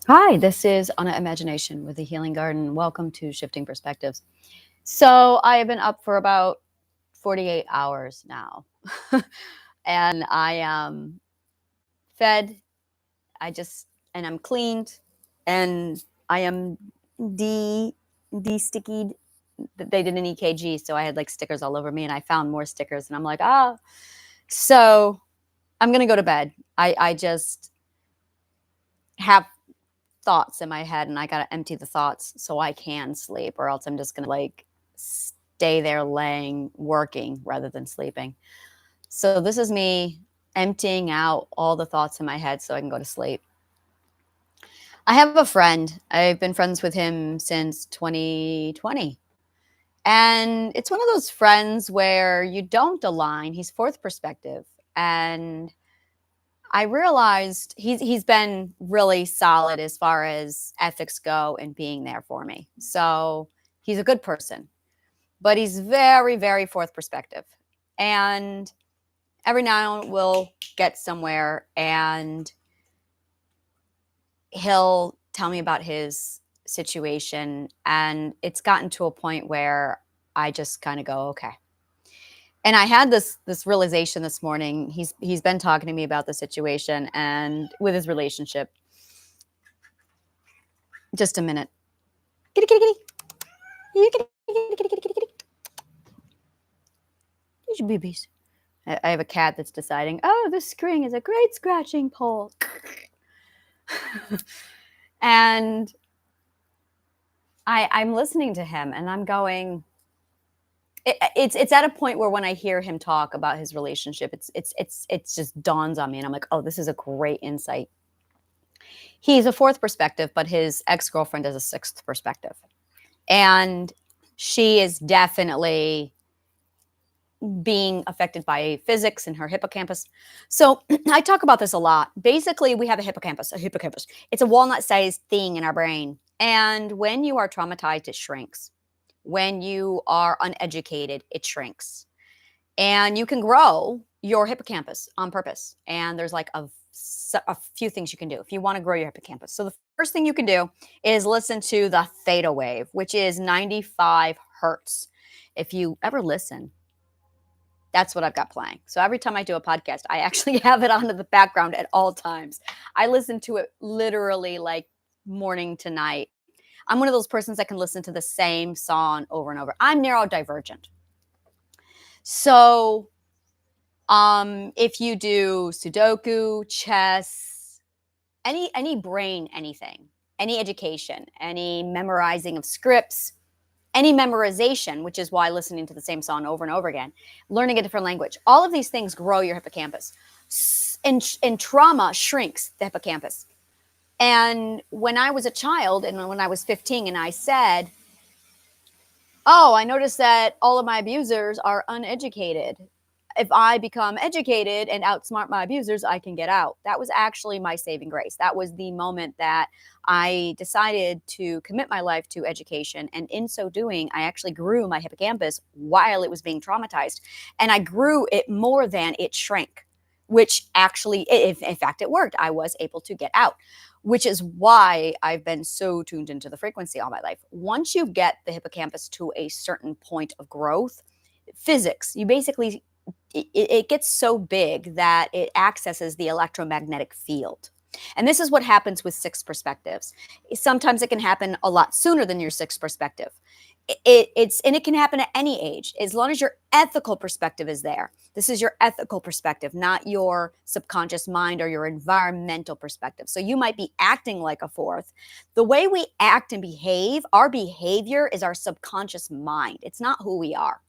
Hi, this is Anna Imagination with the Healing Garden. Welcome to Shifting Perspectives. So, I have been up for about 48 hours now, and I am fed. I just and I'm cleaned, and I am de-stickied. They did an EKG, so I had like stickers all over me, and I found more stickers, and I'm like, ah. So I'm gonna go to bed. I just have thoughts in my head and I got to empty the thoughts so I can sleep, or else I'm just going to like stay there laying working rather than sleeping. So this is me emptying out all the thoughts in my head so I can go to sleep. I have a friend. I've been friends with him since 2020. And it's one of those friends where you don't align. He's fourth perspective. And I realized he's been really solid as far as ethics go and being there for me. So he's a good person, but he's very, very fourth perspective. And every now and then we'll get somewhere and he'll tell me about his situation. And it's gotten to a point where I just kind of go, okay. And I had this realization this morning. He's been talking to me about the situation and with his relationship. Just a minute. Kitty, kitty, kitty. You kitty, kitty, kitty, kitty, kitty, kitty. There's your babies. I have a cat that's deciding, oh, this screen is a great scratching pole. And I'm listening to him and I'm going, it's at a point where when I hear him talk about his relationship, it's just dawns on me and I'm like, oh, this is a great insight. He's a fourth perspective, but his ex-girlfriend is a sixth perspective. And she is definitely being affected by physics in her hippocampus. So I talk about this a lot. Basically, we have a hippocampus. It's a walnut-sized thing in our brain. And when you are traumatized, it shrinks. When you are uneducated, it shrinks. And you can grow your hippocampus on purpose. And there's like a few things you can do if you want to grow your hippocampus. So the first thing you can do is listen to the theta wave, which is 95 hertz. If you ever listen, that's what I've got playing. So every time I do a podcast, I actually have it on in the background at all times. I listen to it literally like morning to night. I'm one of those persons that can listen to the same song over and over. I'm neurodivergent. So if you do Sudoku, chess, any brain, anything, any education, any memorizing of scripts, any memorization, which is why listening to the same song over and over again, learning a different language, all of these things grow your hippocampus. And trauma shrinks the hippocampus. And when I was a child and when I was 15 and I said, oh, I noticed that all of my abusers are uneducated. If I become educated and outsmart my abusers, I can get out. That was actually my saving grace. That was the moment that I decided to commit my life to education. And in so doing, I actually grew my hippocampus while it was being traumatized. And I grew it more than it shrank, which actually, in fact, it worked. I was able to get out, which is why I've been so tuned into the frequency all my life. Once you get the hippocampus to a certain point of growth, physics, you basically, it gets so big that it accesses the electromagnetic field. And this is what happens with sixth perspectives. Sometimes it can happen a lot sooner than your sixth perspective. And it can happen at any age, as long as your ethical perspective is there. This is your ethical perspective, not your subconscious mind or your environmental perspective. So you might be acting like a fourth. The way we act and behave, our behavior is our subconscious mind. It's not who we are.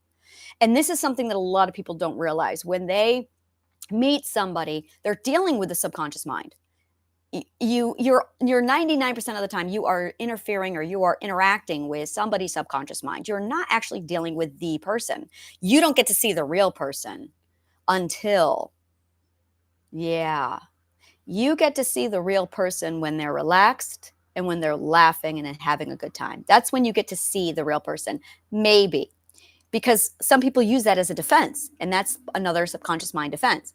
And this is something that a lot of people don't realize. When they meet somebody, they're dealing with the subconscious mind. You're 99% of the time you are interfering or you are interacting with somebody's subconscious mind. You're not actually dealing with the person. You don't get to see the real person until, yeah, you get to see the real person when they're relaxed and when they're laughing and having a good time. That's when you get to see the real person. Maybe, because some people use that as a defense, and that's another subconscious mind defense.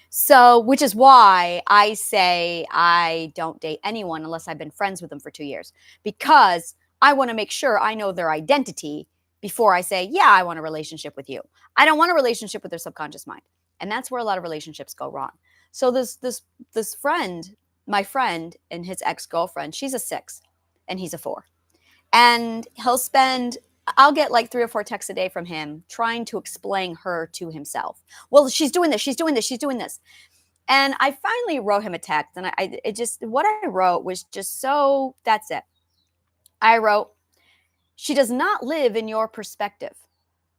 So, which is why I say I don't date anyone unless I've been friends with them for 2 years, because I wanna make sure I know their identity before I say, "Yeah, I want a relationship with you." I don't want a relationship with their subconscious mind, and that's where a lot of relationships go wrong. So this friend, my friend and his ex-girlfriend, she's a 6 and he's a 4. And I'll get like 3 or 4 texts a day from him trying to explain her to himself. "Well, she's doing this, she's doing this, she's doing this." And I finally wrote him a text, and it just, what I wrote was just so, that's it. I wrote, "She does not live in your perspective.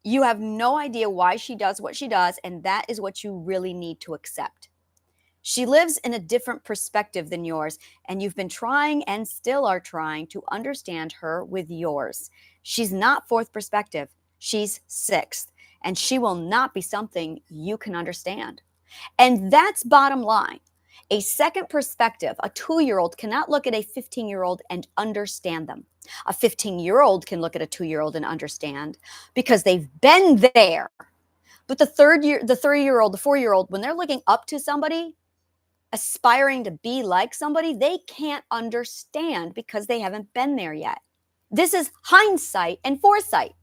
You have no idea why she does what she does, and that is what you really need to accept. She lives in a different perspective than yours, and you've been trying and still are trying to understand her with yours. She's not fourth perspective, she's sixth, and she will not be something you can understand." And that's bottom line. A second perspective, a 2-year-old cannot look at a 15-year-old and understand them. A 15-year-old can look at a 2-year-old and understand because they've been there. But the 3-year-old, the 4-year-old, when they're looking up to somebody, aspiring to be like somebody, they can't understand because they haven't been there yet. This is hindsight and foresight.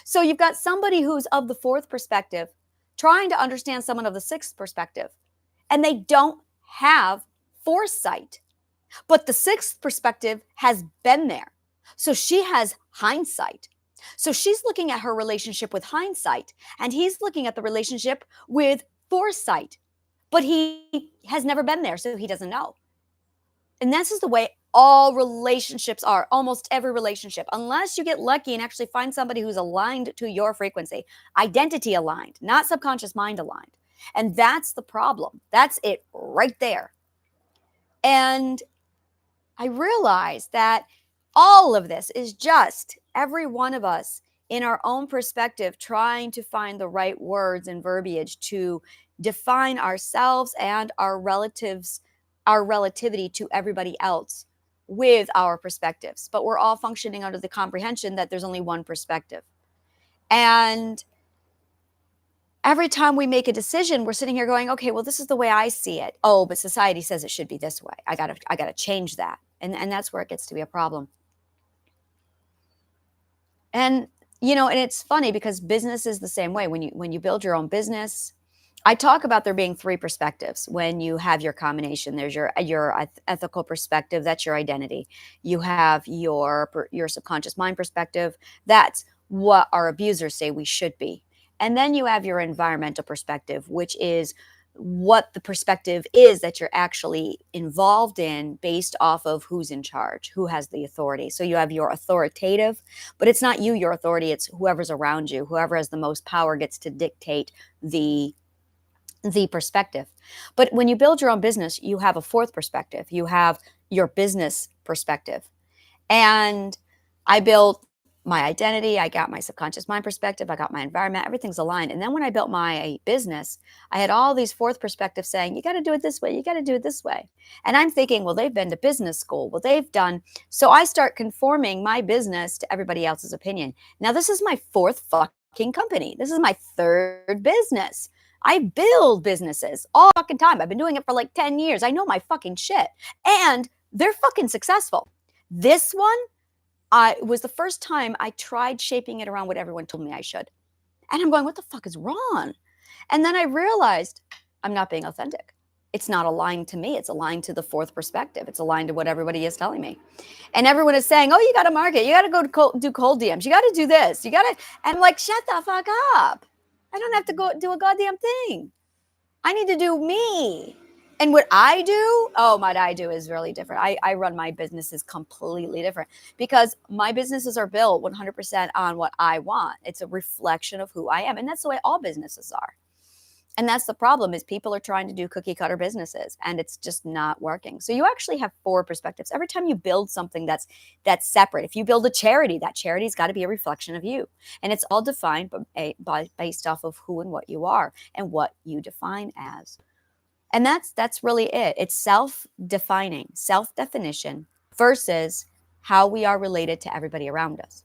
So you've got somebody who's of the fourth perspective trying to understand someone of the sixth perspective, and they don't have foresight. But the sixth perspective has been there. So she has hindsight. So she's looking at her relationship with hindsight, and he's looking at the relationship with foresight. But he has never been there, so he doesn't know. And this is the way all relationships are, almost every relationship, unless you get lucky and actually find somebody who's aligned to your frequency, identity aligned, not subconscious mind aligned. And that's the problem. That's it right there. And I realized that all of this is just every one of us in our own perspective trying to find the right words and verbiage to define ourselves and our relatives, our relativity to everybody else with our perspectives. But we're all functioning under the comprehension that there's only one perspective. And every time we make a decision, we're sitting here going, "Okay, well, this is the way I see it. Oh, but society says it should be this way. I gotta change that." And that's where it gets to be a problem. And and it's funny because business is the same way. When you build your own business, I talk about there being three perspectives when you have your combination. There's your ethical perspective, that's your identity. You have your subconscious mind perspective, that's what our abusers say we should be. And then you have your environmental perspective, which is what the perspective is that you're actually involved in based off of who's in charge, who has the authority. So you have your authoritative, but it's not you, your authority, it's whoever's around you. Whoever has the most power gets to dictate the perspective. But when you build your own business, you have a fourth perspective. You have your business perspective. And I built my identity, I got my subconscious mind perspective, I got my environment, everything's aligned. And then when I built my business, I had all these fourth perspectives saying, "You got to do it this way, you got to do it this way." And I'm thinking, well, they've been to business school. Well, they've done. So I start conforming my business to everybody else's opinion. Now, this is my fourth fucking company. This is my third business. I build businesses all fucking time. I've been doing it for like 10 years. I know my fucking shit. And they're fucking successful. This one, was the first time I tried shaping it around what everyone told me I should. And I'm going, what the fuck is wrong? And then I realized I'm not being authentic. It's not aligned to me. It's aligned to the fourth perspective. It's aligned to what everybody is telling me. And everyone is saying, "Oh, you got to market. You got to go to do cold DMs. You got to do this. You got to." And I'm like, shut the fuck up. I don't have to go do a goddamn thing. I need to do me. And what I do, oh, what I do is really different. I run my businesses completely different because my businesses are built 100% on what I want. It's a reflection of who I am. And that's the way all businesses are. And that's the problem is people are trying to do cookie cutter businesses and it's just not working. So you actually have four perspectives. Every time you build something that's separate, if you build a charity, that charity's got to be a reflection of you. And it's all defined based off of who and what you are and what you define as. And that's really it. It's self-defining, self-definition versus how we are related to everybody around us.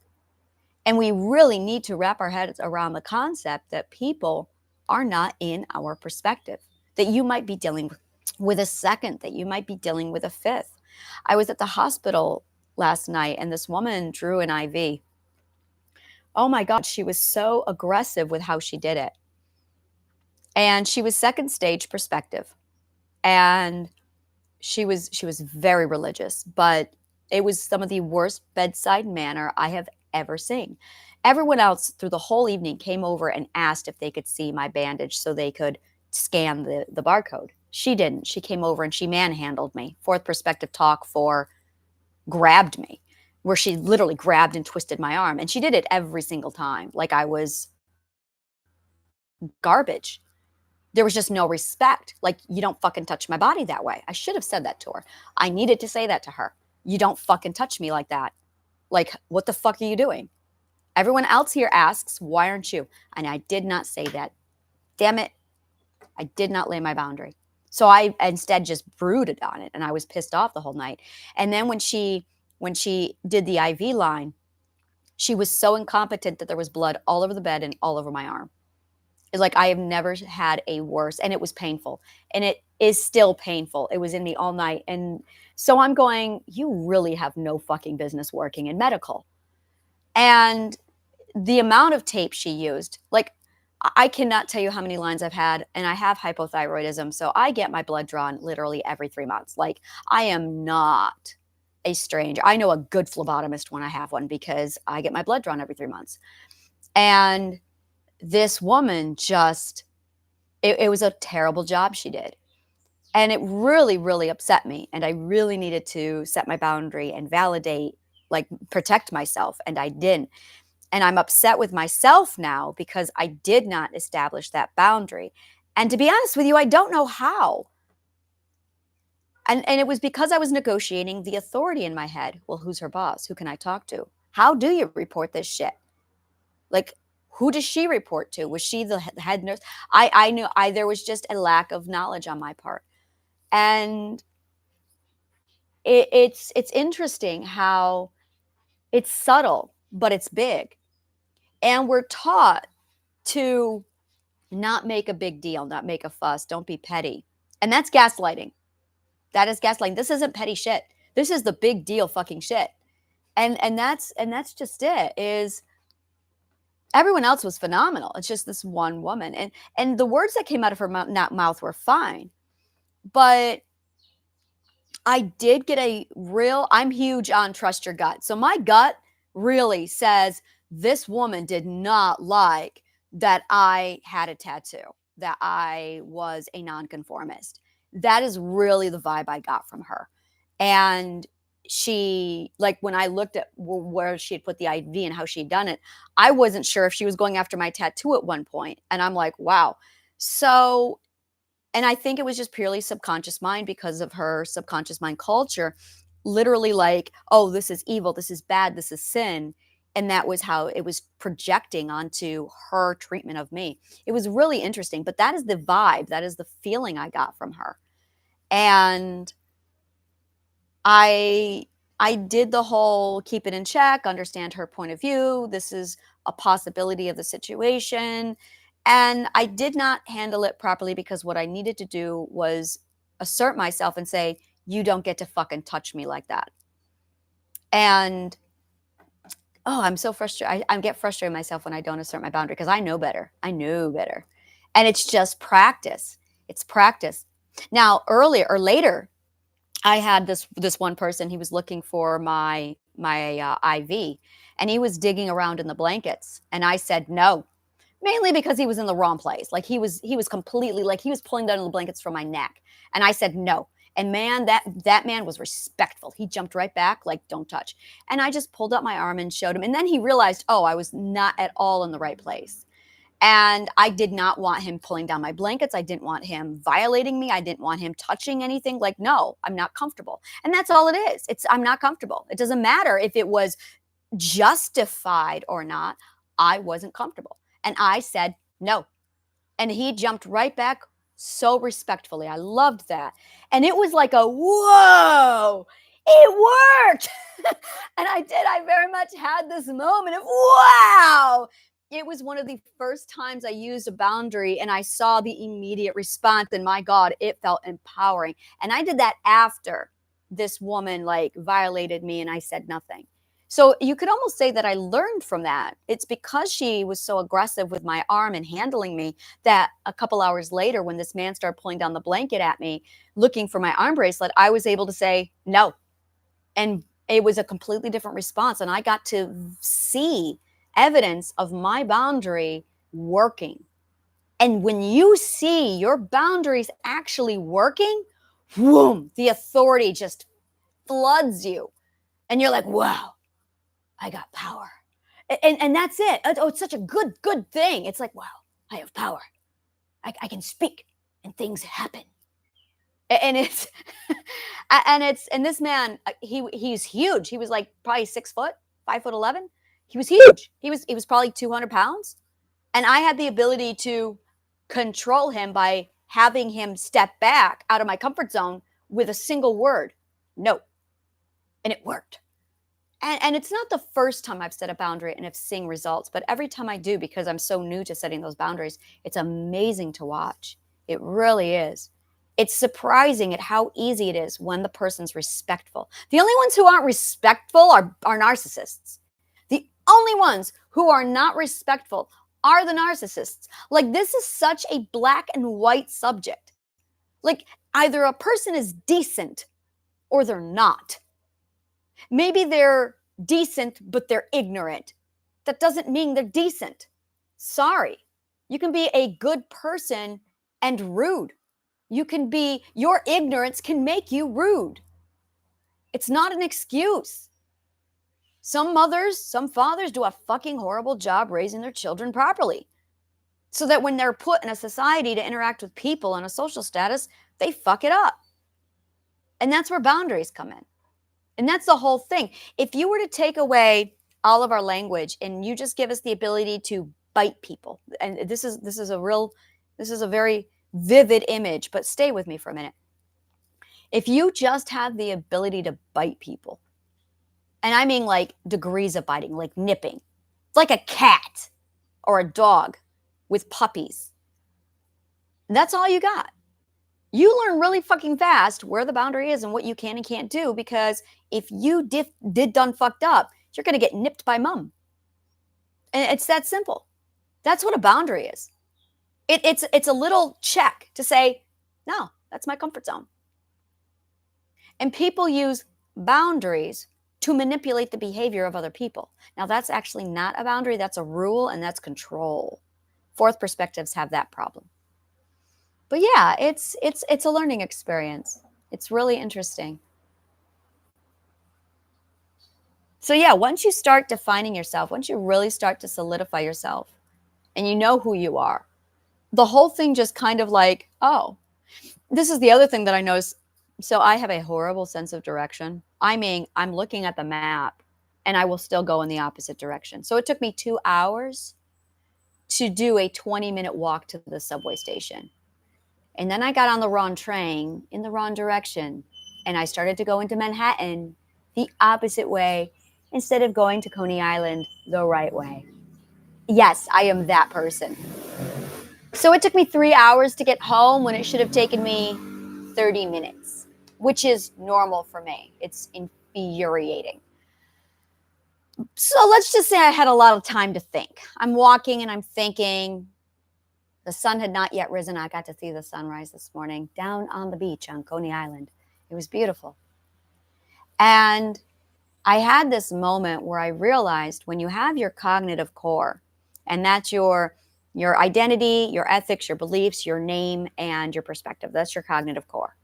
And we really need to wrap our heads around the concept that people are not in our perspective. that you might be dealing with a second, that you might be dealing with a fifth. I was at the hospital last night and this woman drew an IV. Oh my God, she was so aggressive with how she did it. And she was second stage perspective. And she was very religious, but it was some of the worst bedside manner I have ever seen. Everyone else through the whole evening came over and asked if they could see my bandage so they could scan the barcode. She didn't. She came over and she manhandled me. Fourth perspective talk for grabbed me, where she literally grabbed and twisted my arm. And she did it every single time, like I was garbage. There was just no respect. Like, you don't fucking touch my body that way. I should have said that to her. I needed to say that to her. You don't fucking touch me like that. Like, what the fuck are you doing? Everyone else here asks, why aren't you? And I did not say that. Damn it. I did not lay my boundary. So I instead just brooded on it and I was pissed off the whole night. And then when she did the IV line, she was so incompetent that there was blood all over the bed and all over my arm. It's like I have never had a worse, and it was painful. And it is still painful. It was in me all night. And so I'm going, you really have no fucking business working in medical. And the amount of tape she used, like, I cannot tell you how many lines I've had, and I have hypothyroidism. So I get my blood drawn literally every 3 months. Like, I am not a stranger. I know a good phlebotomist when I have one because I get my blood drawn every 3 months. And this woman just, it was a terrible job she did. And it really, really upset me. And I really needed to set my boundary and validate, like protect myself. And I didn't. And I'm upset with myself now because I did not establish that boundary. And to be honest with you, I don't know how. And it was because I was negotiating the authority in my head. Well, who's her boss? Who can I talk to? How do you report this shit? Like, who does she report to? Was she the head nurse? I knew there was just a lack of knowledge on my part. And it's interesting how it's subtle, but it's big. And we're taught to not make a big deal, not make a fuss, don't be petty. And that's gaslighting. That is gaslighting. This isn't petty shit. This is the big deal fucking shit. And that's just it. Is everyone else was phenomenal. It's just this one woman. And the words that came out of her mouth were fine. But I did get I'm huge on trust your gut. So my gut really says this woman did not like that I had a tattoo, that I was a nonconformist. That is really the vibe I got from her. And she, like, when I looked at where she had put the IV and how she'd done it, I wasn't sure if she was going after my tattoo at one point. And I'm like, wow. So, and I think it was just purely subconscious mind because of her subconscious mind culture, literally like, oh, this is evil, this is bad, this is sin. And that was how it was projecting onto her treatment of me. It was really interesting, but that is the vibe, that is the feeling I got from her. And I did the whole keep it in check, understand her point of view. This is a possibility of the situation. And I did not handle it properly because what I needed to do was assert myself and say, you don't get to fucking touch me like that. And oh, I'm so frustrated. I get frustrated myself when I don't assert my boundary because I know better. I know better. And it's just practice. It's practice. Now, earlier or later, I had this one person. He was looking for my IV, and he was digging around in the blankets, and I said no, mainly because he was in the wrong place. Like he was completely like he was pulling down the blankets from my neck, and I said no. And man, that man was respectful. He jumped right back, like don't touch. And I just pulled up my arm and showed him, and then he realized, oh, I was not at all in the right place. And I did not want him pulling down my blankets. I didn't want him violating me. I didn't want him touching anything. Like, no, I'm not comfortable. And that's all it is. I'm not comfortable. It doesn't matter if it was justified or not. I wasn't comfortable. And I said no. And he jumped right back so respectfully. I loved that. And it was like a whoa, it worked. And I did. I very much had this moment of wow. It was one of the first times I used a boundary and I saw the immediate response, and my God, it felt empowering. And I did that after this woman like violated me and I said nothing. So you could almost say that I learned from that. It's because she was so aggressive with my arm and handling me that a couple hours later, when this man started pulling down the blanket at me, looking for my arm bracelet, I was able to say no. And it was a completely different response. And I got to see evidence of my boundary working. And when you see your boundaries actually working, boom, the authority just floods you. And you're like, wow, I got power. And that's it. Oh, it's such a good thing. It's like, wow, I have power. I can speak and things happen. And it's and this man, he's huge. He was like probably 6 foot, 5 foot 11. He was huge. He was probably 200 pounds, and I had the ability to control him by having him step back out of my comfort zone with a single word, no, and it worked. And it's not the first time I've set a boundary and have seen results, but every time I do, because I'm so new to setting those boundaries, it's amazing to watch. It really is. It's surprising at how easy it is when the person's respectful. The only ones who aren't respectful are narcissists. The only ones who are not respectful are the narcissists. Like, this is such a black and white subject. Like, either a person is decent or they're not. Maybe they're decent, but they're ignorant. That doesn't mean they're decent. Sorry. You can be a good person and rude. Your ignorance can make you rude. It's not an excuse. Some mothers, some fathers do a fucking horrible job raising their children properly. So that when they're put in a society to interact with people on a social status, they fuck it up. And that's where boundaries come in. And that's the whole thing. If you were to take away all of our language and you just give us the ability to bite people, and this is a very vivid image, but stay with me for a minute. If you just have the ability to bite people, and I mean like degrees of biting, like nipping, it's like a cat or a dog with puppies. That's all you got. You learn really fucking fast where the boundary is and what you can and can't do, because if you did done fucked up, you're going to get nipped by mom. And it's that simple. That's what a boundary is. It's a little check to say, no, that's my comfort zone. And people use boundaries to manipulate the behavior of other people. Now, that's actually not a boundary. That's a rule, and that's control. Fourth perspectives have that problem. But yeah, it's a learning experience. It's really interesting. So yeah, once you start defining yourself, once you really start to solidify yourself and you know who you are, the whole thing just kind of like, oh, this is the other thing that I noticed. So I have a horrible sense of direction. I mean, I'm looking at the map and I will still go in the opposite direction. So it took me 2 hours to do a 20-minute walk to the subway station. And then I got on the wrong train in the wrong direction. And I started to go into Manhattan the opposite way instead of going to Coney Island the right way. Yes, I am that person. So it took me 3 hours to get home when it should have taken me 30 minutes, which is normal for me. It's infuriating. So let's just say I had a lot of time to think. I'm walking and I'm thinking. The sun had not yet risen. I got to see the sunrise this morning down on the beach on Coney Island. It was beautiful. And I had this moment where I realized when you have your cognitive core, and that's your identity, your ethics, your beliefs, your name, and your perspective. That's your cognitive core.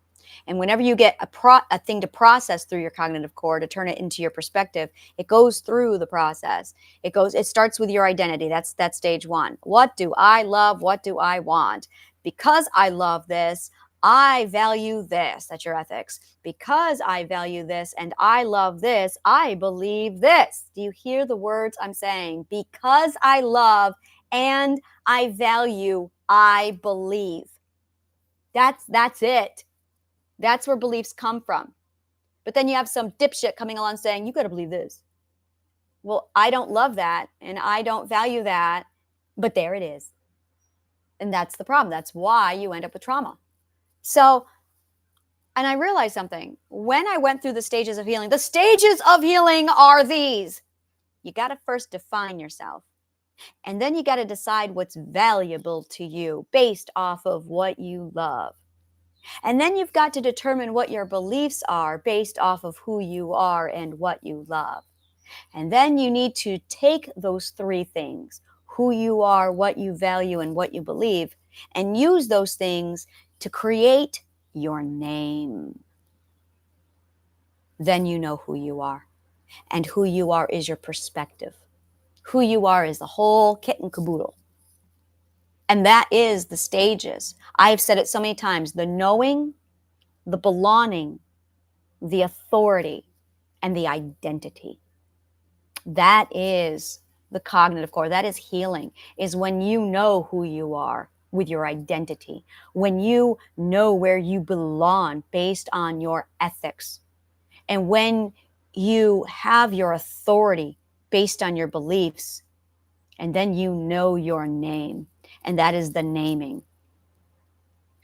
And whenever you get a thing to process through your cognitive core to turn it into your perspective, it goes through the process. It starts with your identity. That's stage one. What do I love? What do I want? Because I love this, I value this. That's your ethics. Because I value this and I love this, I believe this. Do you hear the words I'm saying? Because I love and I value, I believe. That's it. That's where beliefs come from. But then you have some dipshit coming along saying, you got to believe this. Well, I don't love that and I don't value that. But there it is. And that's the problem. That's why you end up with trauma. So, and I realized something. When I went through the stages of healing are these. You got to first define yourself. And then you got to decide what's valuable to you based off of what you love. And then you've got to determine what your beliefs are based off of who you are and what you love. And then you need to take those three things, who you are, what you value, and what you believe, and use those things to create your name. Then you know who you are. And who you are is your perspective. Who you are is the whole kit and caboodle. And that is the stages. I've said it so many times, the knowing, the belonging, the authority, and the identity. That is the cognitive core. That is healing, is when you know who you are with your identity, when you know where you belong based on your ethics, and when you have your authority based on your beliefs, and then you know your name, and that is the naming.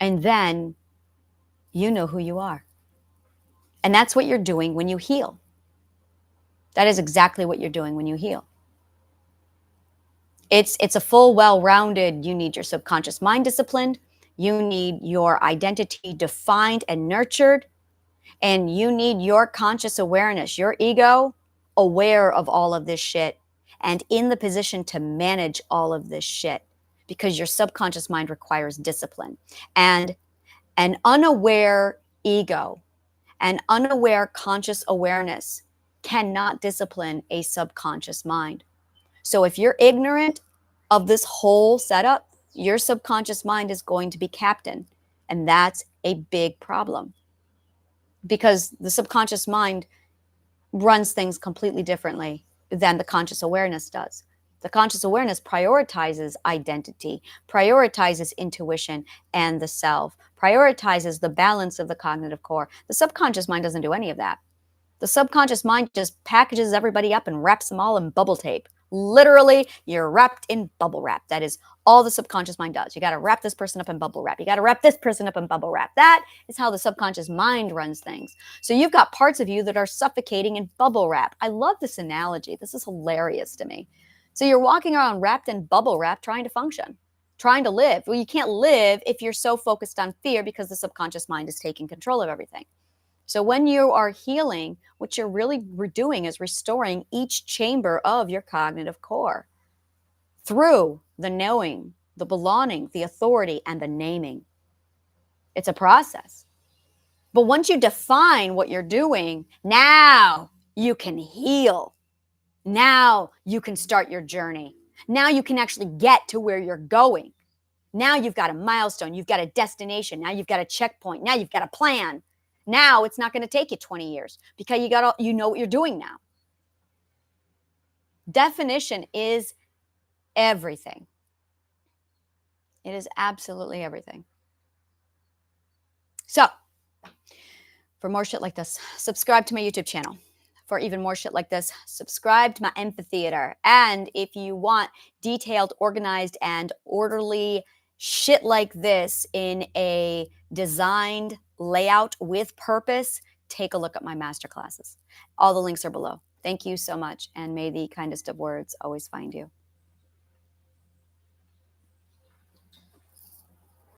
And then you know who you are. And that's what you're doing when you heal. That is exactly what you're doing when you heal. It's a full, well-rounded, you need your subconscious mind disciplined, you need your identity defined and nurtured, and you need your conscious awareness, your ego aware of all of this shit and in the position to manage all of this shit, because your subconscious mind requires discipline. And an unaware ego, an unaware conscious awareness cannot discipline a subconscious mind. So if you're ignorant of this whole setup, your subconscious mind is going to be captain. And that's a big problem, because the subconscious mind runs things completely differently than the conscious awareness does. The conscious awareness prioritizes identity, prioritizes intuition and the self, prioritizes the balance of the cognitive core. The subconscious mind doesn't do any of that. The subconscious mind just packages everybody up and wraps them all in bubble tape. Literally, you're wrapped in bubble wrap. That is all the subconscious mind does. You got to wrap this person up in bubble wrap. You got to wrap this person up in bubble wrap. That is how the subconscious mind runs things. So you've got parts of you that are suffocating in bubble wrap. I love this analogy. This is hilarious to me. So you're walking around wrapped in bubble wrap trying to function, trying to live. Well, you can't live if you're so focused on fear, because the subconscious mind is taking control of everything. So when you are healing, what you're really doing is restoring each chamber of your cognitive core through the knowing, the belonging, the authority, and the naming. It's a process. But once you define what you're doing, now you can heal. Now you can start your journey. Now you can actually get to where you're going. Now you've got a milestone. You've got a destination. Now you've got a checkpoint. Now you've got a plan. Now it's not going to take you 20 years because you know what you're doing now. Definition is everything. It is absolutely everything. So, for more shit like this, subscribe to my YouTube channel. For even more shit like this, subscribe to my amphitheater. And if you want detailed, organized, and orderly shit like this in a designed layout with purpose, take a look at my masterclasses. All the links are below. Thank you so much, and may the kindest of words always find you.